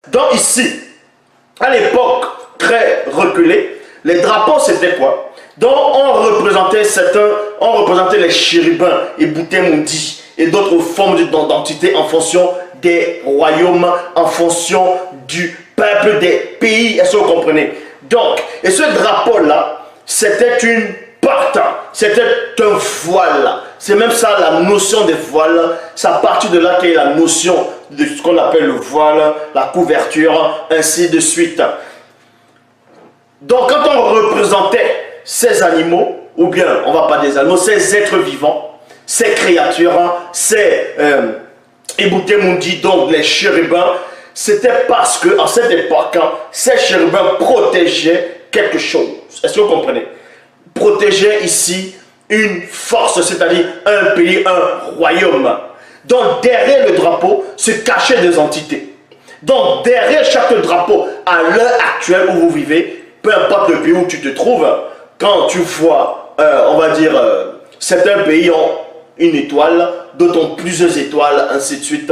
Donc ici, à l'époque très reculée, les drapeaux c'était quoi? Donc on représentait les chérubins et Boutemondi et d'autres formes d'identité en fonction des royaumes, en fonction du peuple des pays. Est-ce que vous comprenez? Donc, et ce drapeau-là, c'était une porte, c'était un voile. C'est même ça la notion des voiles. C'est à partir de là qu'est la notion de ce qu'on appelle le voile, la couverture, ainsi de suite. Donc quand on représentait ces animaux, ou bien on va pas des animaux, ces êtres vivants, ces créatures, ces Eboutemondi, donc les chérubins, c'était parce que en cette époque, ces chérubins protégeaient quelque chose. Est-ce que vous comprenez? Protégeaient ici une force, c'est-à-dire un pays, un royaume. Donc derrière le drapeau se cachaient des entités. Donc derrière chaque drapeau, à l'heure actuelle où vous vivez, peu importe le pays où tu te trouves, quand tu vois, on va dire, certains pays ont une étoile, d'autres ont plusieurs étoiles, ainsi de suite.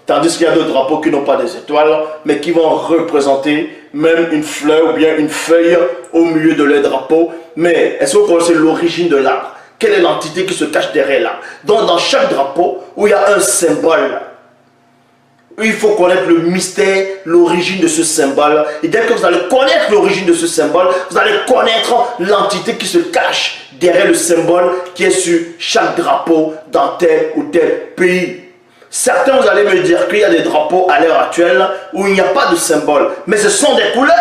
Tandis qu'il y a d'autres drapeaux qui n'ont pas des étoiles, mais qui vont représenter même une fleur ou bien une feuille au milieu de leur drapeau. Mais est-ce que vous connaissez l'origine de l'arbre? Quelle est l'entité qui se cache derrière l'arbre? Donc dans chaque drapeau, où il y a un symbole, il faut connaître le mystère, l'origine de ce symbole. Et dès que vous allez connaître l'origine de ce symbole, vous allez connaître l'entité qui se cache derrière le symbole qui est sur chaque drapeau dans tel ou tel pays. Certains, vous allez me dire qu'il y a des drapeaux à l'heure actuelle où il n'y a pas de symbole, mais ce sont des couleurs.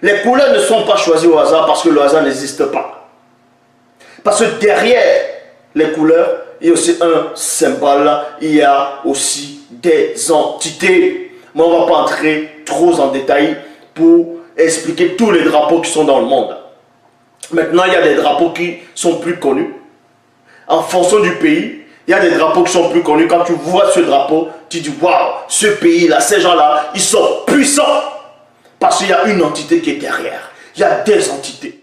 Les couleurs ne sont pas choisies au hasard parce que le hasard n'existe pas. Parce que derrière les couleurs, il y a aussi un symbole, il y a aussi des entités. Mais on ne va pas entrer trop en détail pour expliquer tous les drapeaux qui sont dans le monde. Maintenant, il y a des drapeaux qui sont plus connus. En fonction du pays, il y a des drapeaux qui sont plus connus. Quand tu vois ce drapeau, tu dis waouh, ce pays-là, ces gens-là, ils sont puissants. Parce qu'il y a une entité qui est derrière. Il y a des entités.